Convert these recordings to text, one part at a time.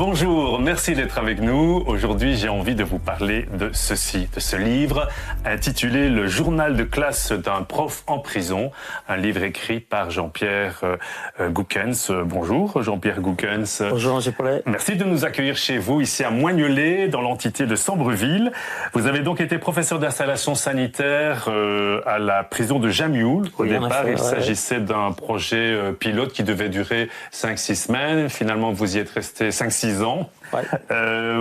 Bonjour, merci d'être avec nous. Aujourd'hui, j'ai envie de vous parler de ceci, de ce livre intitulé « Le journal de classe d'un prof en prison », un livre écrit par Jean-Pierre Goukens. Bonjour Jean-Pierre Goukens. Bonjour Angers Paulet. Merci de nous accueillir chez vous, ici à Moignolet, dans l'entité de Sambreville. Vous avez donc été professeur d'installation sanitaire à la prison de Jamioul. Au départ, il s'agissait d'un projet pilote qui devait durer 5-6 semaines. Finalement, vous y êtes resté 5-6 ans. Ouais.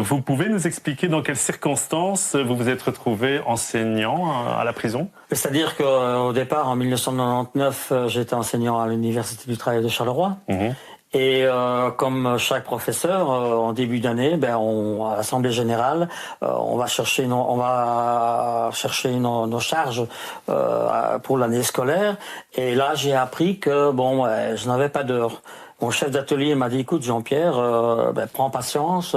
Vous pouvez nous expliquer dans quelles circonstances vous vous êtes retrouvé enseignant à la prison? C'est-à-dire qu'au départ, en 1999, j'étais enseignant à l'Université du Travail de Charleroi. Et comme chaque professeur, en début d'année, à l'Assemblée générale, on va chercher nos charges pour l'année scolaire. Et là, j'ai appris que je n'avais pas d'heure. Mon chef d'atelier m'a dit, écoute Jean-Pierre, prends patience,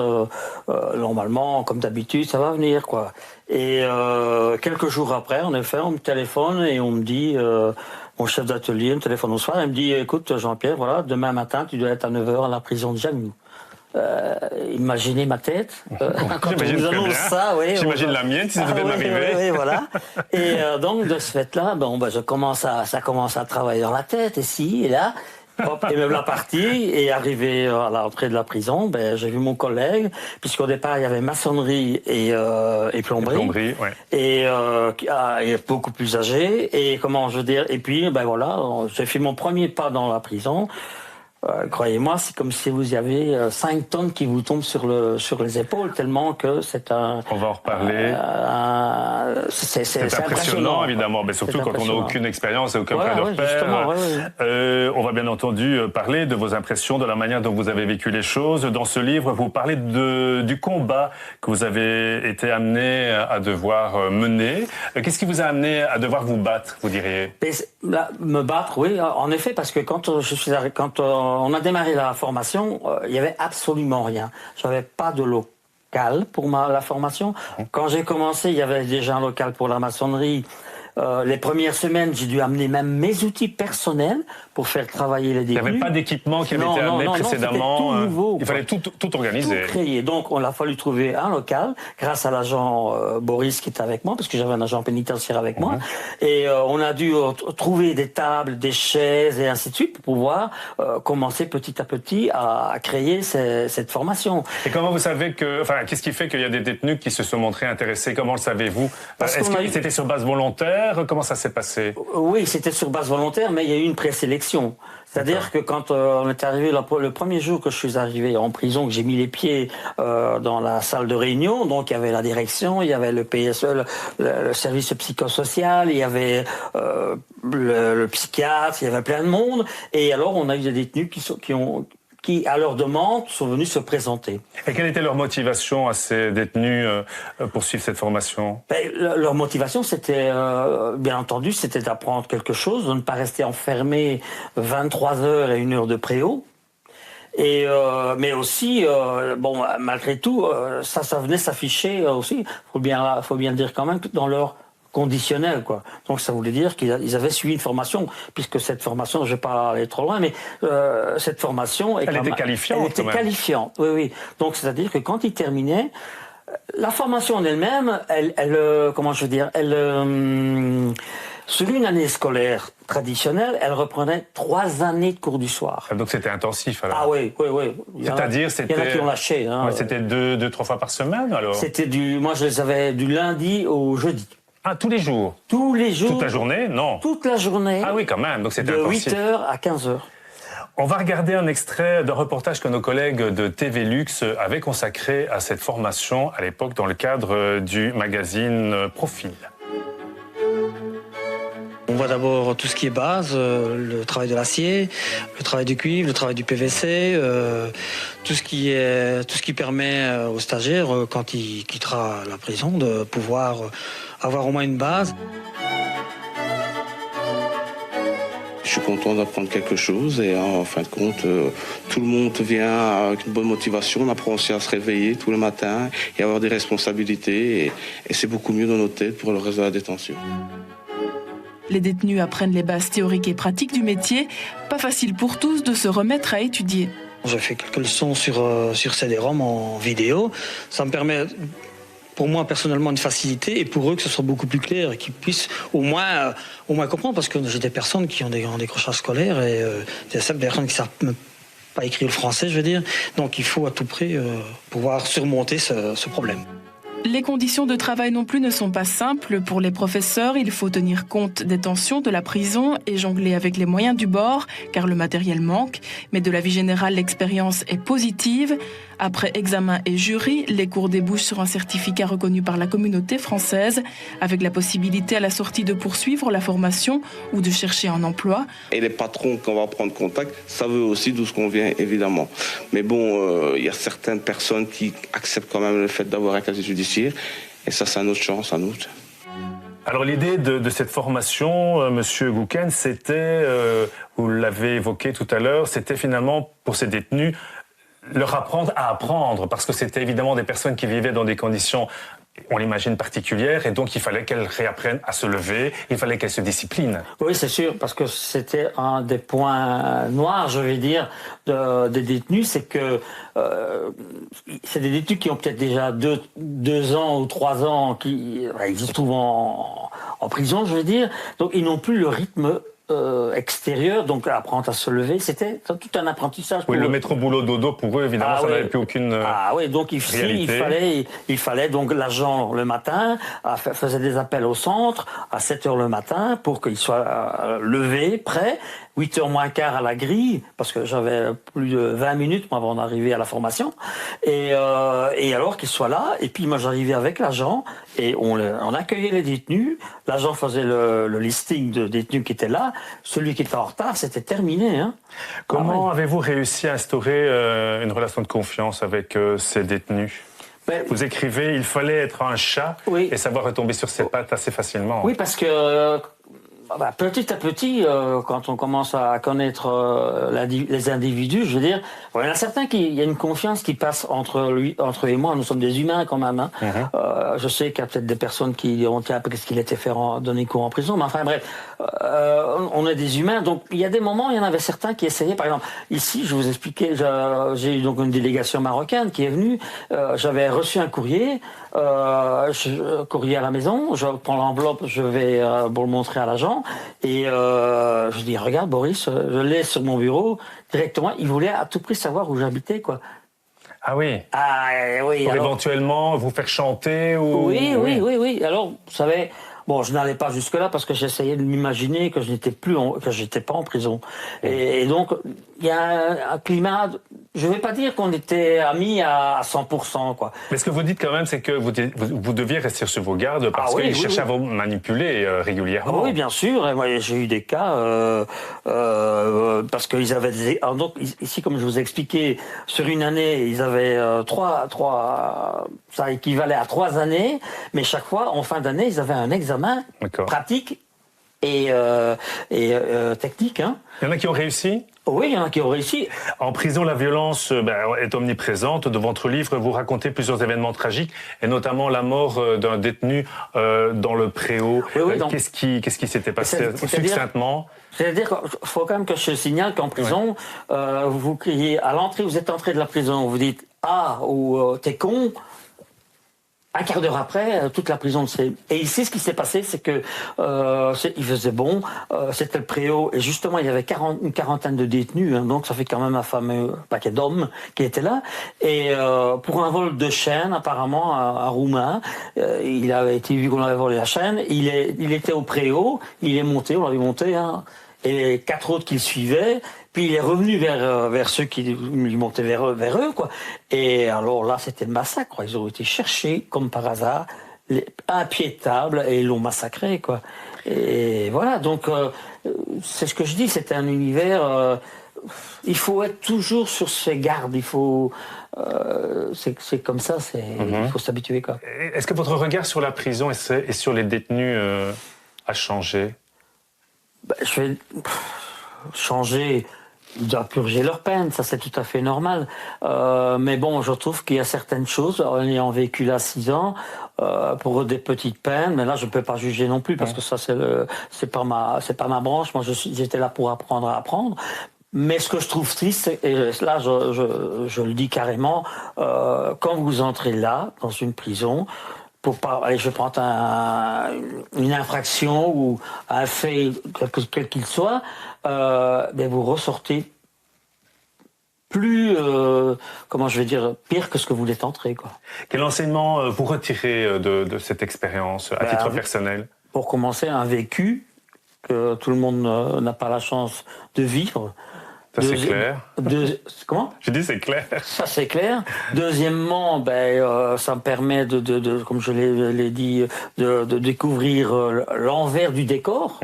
normalement, comme d'habitude, ça va venir, quoi. Et quelques jours après, en effet, on me téléphone et on me dit, mon chef d'atelier me téléphone au soir, il me dit, écoute Jean-Pierre, voilà, demain matin, tu dois être à 9h à la prison de Jamioul. Imaginez ma tête quand on vous annonce ça. Oui, j'imagine la mienne si ça devait m'arriver. Oui, voilà. Et donc de ce fait-là, ça commence à travailler dans la tête, ici et là. Hop, et même la partie, et arrivé à l'entrée de la prison, j'ai vu mon collègue, puisqu'au départ il y avait maçonnerie et plomberie, ouais. Et beaucoup plus âgé, et et puis j'ai fait mon premier pas dans la prison. Croyez-moi, c'est comme si vous y avez 5 tonnes qui vous tombent sur les épaules, tellement que c'est un... On va en reparler. C'est impressionnant, évidemment, mais surtout quand on n'a aucune expérience et aucun plat de repère. On va bien entendu parler de vos impressions, de la manière dont vous avez vécu les choses. Dans ce livre, vous parlez du combat que vous avez été amené à devoir mener. Qu'est-ce qui vous a amené à devoir vous battre, vous diriez? Me battre, oui, en effet, parce que quand on a démarré la formation, il n'y avait absolument rien. Je n'avais pas de local pour la formation. Quand j'ai commencé, il y avait déjà un local pour la maçonnerie. Les premières semaines, j'ai dû amener même mes outils personnels pour faire travailler les détenus. Il n'y avait pas d'équipement qui avait été amené précédemment. Tout nouveau. Il fallait tout organiser. Tout créer. Donc, on a fallu trouver un local grâce à l'agent Boris qui était avec moi, parce que j'avais un agent pénitentiaire avec moi. Et on a dû trouver des tables, des chaises et ainsi de suite pour pouvoir commencer petit à petit à créer cette formation. Et comment vous savez qu'est-ce qui fait qu'il y a des détenus qui se sont montrés intéressés? Comment le savez-vous? Est-ce que c'était sur base volontaire? Comment ça s'est passé? Oui, c'était sur base volontaire, mais il y a eu une présélection. C'est-à-dire que quand on est arrivé, le premier jour que je suis arrivé en prison, que j'ai mis les pieds dans la salle de réunion, donc il y avait la direction, il y avait le PSE, le service psychosocial, il y avait le psychiatre, il y avait plein de monde. Et alors on a eu des détenus qui, à leur demande, sont venus se présenter. Et quelle était leur motivation à ces détenus pour suivre cette formation? Leur motivation, c'était, bien entendu, c'était d'apprendre quelque chose, de ne pas rester enfermé 23 heures et 1 heure de préau. Et mais aussi, malgré tout, ça venait s'afficher aussi. Faut bien le dire quand même, dans leur conditionnel, quoi. Donc ça voulait dire qu'ils avaient suivi une formation, puisque cette formation, je vais pas aller trop loin, mais cette formation elle était qualifiante. Elle était qualifiante, oui. Donc c'est-à-dire que quand ils terminaient, la formation en elle-même, sur une année scolaire traditionnelle, elle reprenait 3 années de cours du soir. Donc c'était intensif alors. Ah oui. C'est-à-dire il y en a qui ont lâché. C'était 2-3 fois par semaine alors. Moi je les avais du lundi au jeudi. Ah, tous les jours? Tous les jours. Toute la journée? Non. Toute la journée. Ah oui, quand même. Donc c'était intensif. De 8h à 15h. On va regarder un extrait d'un reportage que nos collègues de TV Lux avaient consacré à cette formation à l'époque dans le cadre du magazine Profil. On voit d'abord tout ce qui est base, le travail de l'acier, le travail du cuivre, le travail du PVC, tout ce qui permet aux stagiaires, quand il quittera la prison, de pouvoir avoir au moins une base. Je suis content d'apprendre quelque chose et en fin de compte, tout le monde vient avec une bonne motivation. On apprend aussi à se réveiller tous les matins et avoir des responsabilités et c'est beaucoup mieux dans nos têtes pour le reste de la détention. Les détenus apprennent les bases théoriques et pratiques du métier. Pas facile pour tous de se remettre à étudier. J'ai fait quelques leçons sur CD-ROM en vidéo. Ça me permet, pour moi personnellement, une facilité, et pour eux que ce soit beaucoup plus clair et qu'ils puissent au moins comprendre, parce que j'ai des personnes qui ont des décrochages scolaires et des personnes qui savent même pas écrire le français, je veux dire. Donc il faut à tout prix pouvoir surmonter ce problème. Les conditions de travail non plus ne sont pas simples pour les professeurs. Il faut tenir compte des tensions de la prison et jongler avec les moyens du bord, car le matériel manque. Mais de la vie générale, l'expérience est positive. Après examen et jury, les cours débouchent sur un certificat reconnu par la communauté française, avec la possibilité à la sortie de poursuivre la formation ou de chercher un emploi. Et les patrons, quand on va prendre contact, savent aussi d'où ce qu'on vient, évidemment. Mais bon, il y a certaines personnes qui acceptent quand même le fait d'avoir un casier judiciaire, et ça, c'est notre chance à nous. Alors l'idée de cette formation, Monsieur Gouken, c'était, vous l'avez évoqué tout à l'heure, c'était finalement pour ces détenus leur apprendre à apprendre, parce que c'était évidemment des personnes qui vivaient dans des conditions, on l'imagine, particulières, et donc il fallait qu'elles réapprennent à se lever, il fallait qu'elles se disciplinent. Oui, c'est sûr, parce que c'était un des points noirs, je vais dire, des détenus, c'est que c'est des détenus qui ont peut-être déjà 2 ans ou 3 ans, ils se trouvent en prison, je veux dire, donc ils n'ont plus le rythme extérieur, donc apprendre à se lever, c'était tout un apprentissage. Oui, le mettre au boulot dodo pour eux, évidemment, ça n'avait plus aucune oui, donc il fallait donc l'agent le matin faisait des appels au centre à 7h le matin pour qu'il soit levé, prêt. 8h moins quart à la grille, parce que j'avais plus de 20 minutes avant d'arriver à la formation, et alors qu'il soit là, et puis moi j'arrivais avec l'agent, et on accueillait les détenus, l'agent faisait le listing de détenus qui étaient là, celui qui était en retard, c'était terminé. Hein. Comment avez-vous réussi à instaurer une relation de confiance avec ces détenus ? Vous écrivez, il fallait être un chat et savoir retomber sur ses pattes assez facilement. Oui, parce que petit à petit, quand on commence à connaître les individus, je veux dire, il y en a certains il y a une confiance qui passe entre lui et moi. Nous sommes des humains quand même. Hein. Je sais qu'il y a peut-être des personnes qui diront tiens, qu'est-ce qu'il était fait donner cours en prison, mais enfin bref, on est des humains. Donc il y a des moments, il y en avait certains qui essayaient. Par exemple, ici, je vous expliquais, j'ai eu donc une délégation marocaine qui est venue. J'avais reçu un courrier. Courrier à la maison, je prends l'enveloppe, je vais pour le montrer à l'agent et je dis regarde Boris, je l'ai sur mon bureau directement. Il voulait à tout prix savoir où j'habitais, quoi. Ah oui. Oui. Pour alors, éventuellement vous faire chanter ou. Oui. Alors vous savez. Bon, je n'allais pas jusque-là parce que j'essayais de m'imaginer que je j'étais pas en prison. Et donc, il y a un climat, je vais pas dire qu'on était amis à 100%, quoi. Mais ce que vous dites quand même, c'est que vous deviez rester sur vos gardes parce qu'ils cherchaient à vous manipuler régulièrement. Oui, bien sûr. Et moi, j'ai eu des cas parce qu'ils avaient alors donc ici, comme je vous ai expliqué, sur une année, ils avaient ça équivalait à 3 années, mais chaque fois, en fin d'année, ils avaient un examen pratique et technique. Hein. Il y en a qui ont réussi ? Oui, il y en a qui ont réussi. En prison, la violence est omniprésente. Dans votre livre, vous racontez plusieurs événements tragiques, et notamment la mort d'un détenu dans le Préau. Qu'est-ce qui s'était passé succinctement ? C'est-à-dire qu'il faut quand même que je signale qu'en prison, vous criez à l'entrée, vous êtes entré de la prison, vous dites « Ah » ou « T'es con ». Un quart d'heure après, toute la prison le sait. Et ici, ce qui s'est passé, c'est que il faisait bon, c'était le Préau, et justement, il y avait une quarantaine de détenus, hein, donc ça fait quand même un fameux paquet d'hommes qui étaient là. Et pour un vol de chaîne, apparemment, un Roumain, il avait été vu qu'on avait volé la chaîne, il était au Préau, il est monté, on l'avait monté, hein, et 4 autres qui le suivaient. Puis il est revenu vers ceux qui lui montaient vers eux, quoi. Et alors là, c'était le massacre, quoi. Ils ont été cherchés, comme par hasard, impiétables, et ils l'ont massacré, quoi. Et voilà, donc, c'est ce que je dis, c'est un univers... il faut être toujours sur ses gardes, il faut... c'est comme ça, il faut s'habituer, quoi. Est-ce que votre regard sur la prison et sur les détenus a changé ? Je vais changer... Ils doivent purger leur peine, ça c'est tout à fait normal. Mais bon, je trouve qu'il y a certaines choses, en ayant vécu là 6 ans, pour des petites peines, mais là je ne peux pas juger non plus, parce que ça c'est pas ma branche, moi j'étais là pour apprendre à apprendre. Mais ce que je trouve triste, et là je le dis carrément, quand vous entrez là, dans une prison, allez, je prends une infraction ou un fait, quel qu'il soit, vous ressortez plus, comment je vais dire, pire que ce que vous l'êtes entré, quoi. Quel enseignement vous retirez de cette expérience à titre personnel? Pour commencer, un vécu que tout le monde n'a pas la chance de vivre. Ça, c'est clair. Comment? Je dis c'est clair. Ça, c'est clair. Deuxièmement, ça me permet comme je l'ai dit, de découvrir l'envers du décor.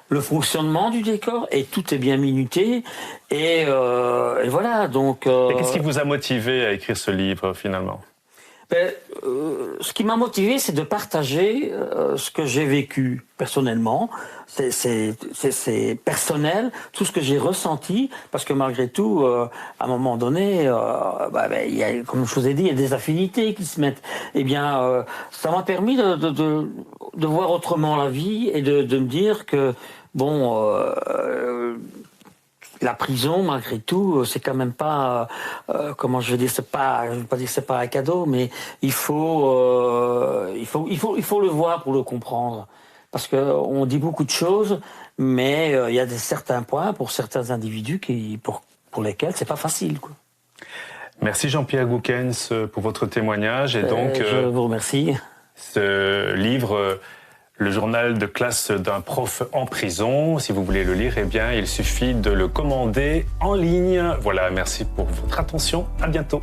Le fonctionnement du décor, et tout est bien minuté, et voilà, donc... Et qu'est-ce qui vous a motivé à écrire ce livre, finalement? Ce qui m'a motivé, c'est de partager ce que j'ai vécu personnellement. C'est personnel, tout ce que j'ai ressenti, parce que malgré tout, à un moment donné, il y a, comme je vous ai dit, il y a des affinités qui se mettent. Eh bien, ça m'a permis de voir autrement la vie et de me dire que, la prison, malgré tout, c'est quand même pas, comment je veux dire, je veux pas dire que c'est pas un cadeau, mais il faut le voir pour le comprendre. Parce que on dit beaucoup de choses, mais il y a certains points pour certains individus pour lesquels c'est pas facile, quoi. Merci Jean-Pierre Goukens pour votre témoignage. Et donc, je vous remercie. Ce livre, le journal de classe d'un prof en prison, si vous voulez le lire, eh bien, il suffit de le commander en ligne. Voilà, merci pour votre attention. À bientôt.